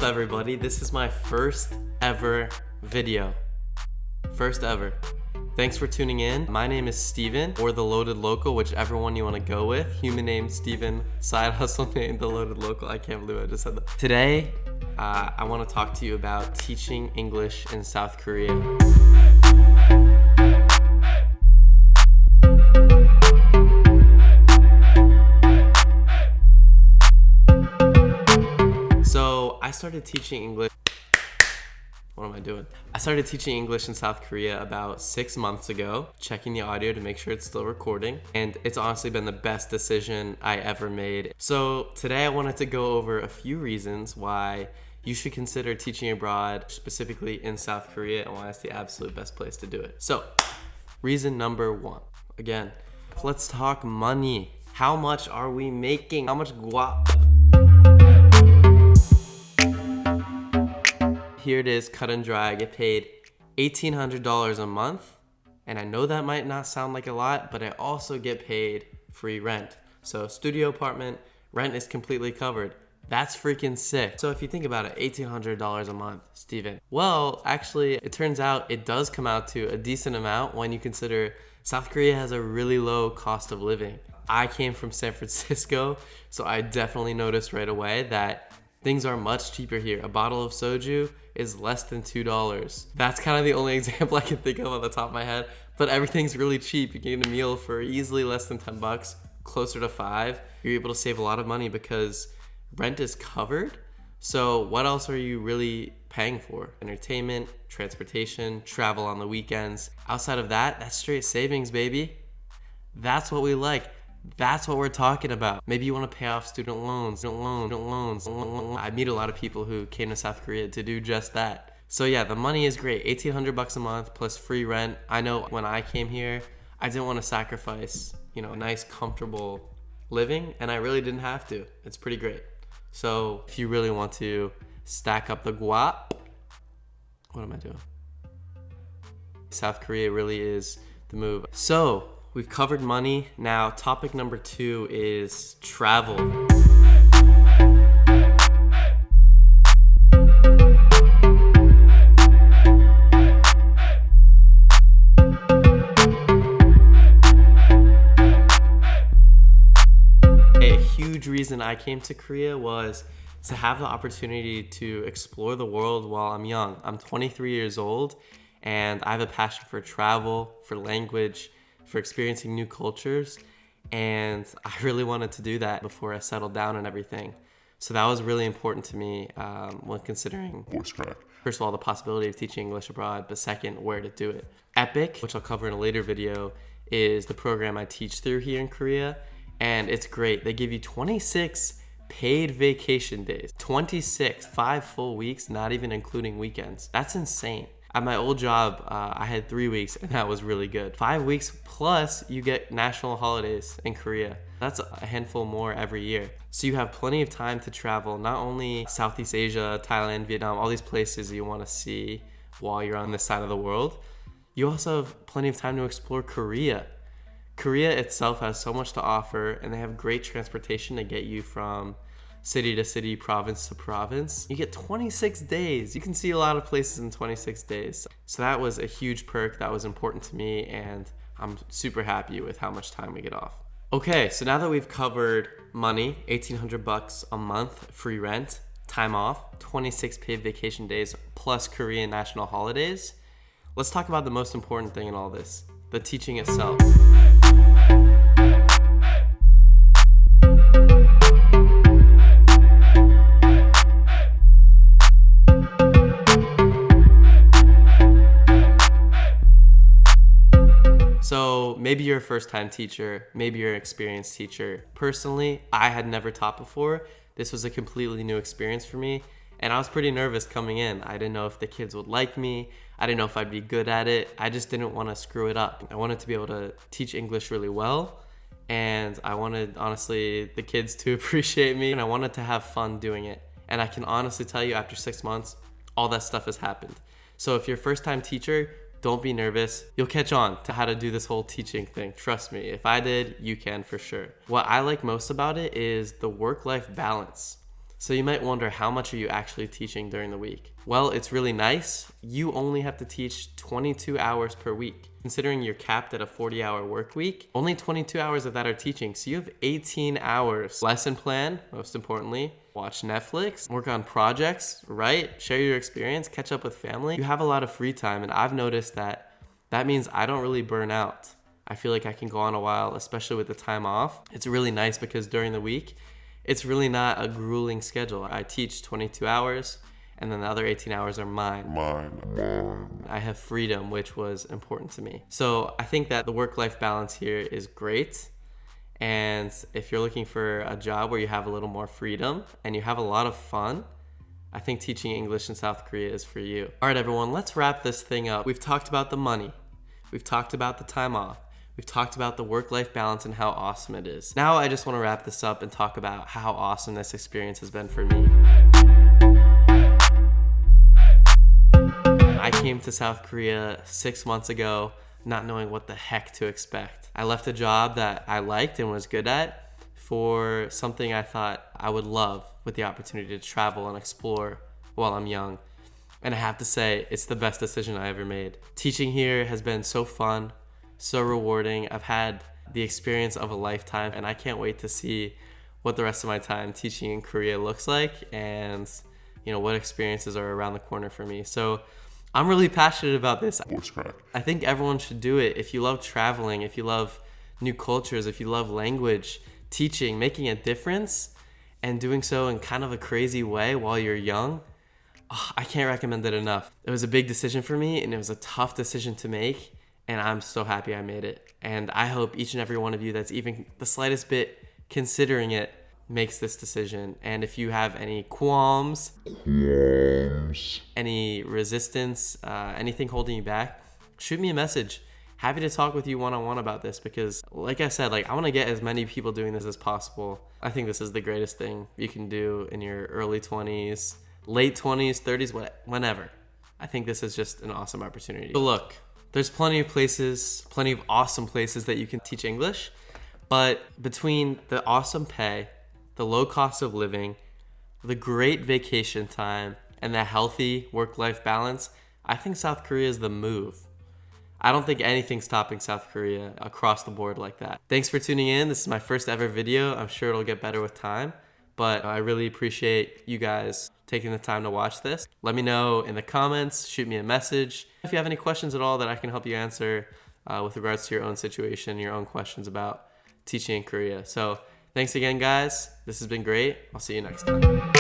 up, everybody? This is my first ever video. First ever. Thanks for tuning in. My name is Steven, or the Loaded Local, whichever one you want to go with. Human name Steven, side hustle name the Loaded Local. I can't believe I just said that. Today, I want to talk to you about teaching English in South Korea. So I started teaching English. What am I doing? I started teaching English in South Korea about 6 months ago, checking the audio to make sure it's still recording. And it's honestly been the best decision I ever made. So today I wanted to go over a few reasons why you should consider teaching abroad, specifically in South Korea, and why it's the absolute best place to do it. So reason number one, again, let's talk money. How much are we making? How much guap? Here it is, cut and dry. I get paid $1,800 a month. And I know that might not sound like a lot, but I also get paid free rent. So studio apartment, rent is completely covered. That's freaking sick. So if you think about it, $1,800 a month, Steven. Well, actually, it turns out it does come out to a decent amount when you consider South Korea has a really low cost of living. I came from San Francisco, so I definitely noticed right away that things are much cheaper here. A bottle of soju is less than $2. That's kind of the only example I can think of on the top of my head, but everything's really cheap. You can get a meal for easily less than 10 bucks, closer to 5. You're able to save a lot of money because rent is covered. So what else are you really paying for? Entertainment, transportation, travel on the weekends. Outside of that, that's straight savings, baby. That's what we like. That's what we're talking about. Maybe you want to pay off student loans. I meet a lot of people who came to South Korea to do just that. So yeah, the money is great. $1,800 a month plus free rent. I know when I came here, I didn't want to sacrifice, nice, comfortable living, and I really didn't have to. It's pretty great. So if you really want to stack up the guap, what am I doing? South Korea really is the move. So we've covered money. Now, topic number 2 is travel. A huge reason I came to Korea was to have the opportunity to explore the world while I'm young. I'm 23 years old, and I have a passion for travel, for language, for experiencing new cultures, and I really wanted to do that before I settled down and everything. So that was really important to me when considering voice crack. First of all, the possibility of teaching English abroad, but second, where to do it. EPIK, which I'll cover in a later video, is the program I teach through here in Korea, and it's great. They give you 26 paid vacation days. 26, 5 full weeks, not even including weekends. That's insane. At my old job, I had 3 weeks, and that was really good. 5 weeks plus you get national holidays in Korea. That's a handful more every year. So you have plenty of time to travel, not only Southeast Asia, Thailand, Vietnam, all these places you want to see while you're on this side of the world. You also have plenty of time to explore Korea. Korea itself has so much to offer, and they have great transportation to get you from city to city, province to province. You get 26 days. You can see a lot of places in 26 days. So that was a huge perk that was important to me, and I'm super happy with how much time we get off. Okay, so now that we've covered money, $1,800 a month, free rent, time off, 26 paid vacation days, plus Korean national holidays, let's talk about the most important thing in all this, the teaching itself. So maybe you're a first-time teacher, maybe you're an experienced teacher. Personally, I had never taught before. This was a completely new experience for me, and I was pretty nervous coming in. I didn't know if the kids would like me. I didn't know if I'd be good at it. I just didn't want to screw it up. I wanted to be able to teach English really well, and I wanted, honestly, the kids to appreciate me, and I wanted to have fun doing it. And I can honestly tell you, after 6 months, all that stuff has happened. So if you're a first-time teacher, don't be nervous. You'll catch on to how to do this whole teaching thing. Trust me, if I did, you can for sure. What I like most about it is the work-life balance. So you might wonder, how much are you actually teaching during the week? Well, it's really nice. You only have to teach 22 hours per week. Considering you're capped at a 40-hour work week, only 22 hours of that are teaching. So you have 18 hours. Lesson plan, most importantly. Watch Netflix, work on projects, write, share your experience, catch up with family. You have a lot of free time, and I've noticed that means I don't really burn out. I feel like I can go on a while, especially with the time off. It's really nice because during the week, it's really not a grueling schedule. I teach 22 hours, and then the other 18 hours are mine. I have freedom, which was important to me. So I think that the work-life balance here is great. And if you're looking for a job where you have a little more freedom and you have a lot of fun, I think teaching English in South Korea is for you. All right, everyone, let's wrap this thing up. We've talked about the money. We've talked about the time off. We've talked about the work-life balance and how awesome it is. Now I just want to wrap this up and talk about how awesome this experience has been for me. I came to South Korea 6 months ago, not knowing what the heck to expect. I left a job that I liked and was good at for something I thought I would love, with the opportunity to travel and explore while I'm young. And I have to say, it's the best decision I ever made. Teaching here has been so fun, so rewarding. I've had the experience of a lifetime, and I can't wait to see what the rest of my time teaching in Korea looks like, and what experiences are around the corner for me. So I'm really passionate about this. Voice crack. I think everyone should do it. If you love traveling, if you love new cultures, if you love language, teaching, making a difference, and doing so in kind of a crazy way while you're young, I can't recommend it enough. It was a big decision for me, and it was a tough decision to make, and I'm so happy I made it. And I hope each and every one of you that's even the slightest bit considering it makes this decision. And if you have any qualms, any resistance, anything holding you back, shoot me a message. Happy to talk with you one-on-one about this, because like I said, I want to get as many people doing this as possible. I think this is the greatest thing you can do in your early 20s, late 20s, 30s, whenever. I think this is just an awesome opportunity. So look, there's plenty of places, plenty of awesome places that you can teach English, but between the awesome pay, the low cost of living, the great vacation time, and the healthy work-life balance, I think South Korea is the move. I don't think anything's stopping South Korea across the board like that. Thanks for tuning in. This is my first ever video. I'm sure it'll get better with time, but I really appreciate you guys taking the time to watch this. Let me know in the comments, shoot me a message. If you have any questions at all that I can help you answer with regards to your own situation, your own questions about teaching in Korea. So thanks again, guys. This has been great. I'll see you next time.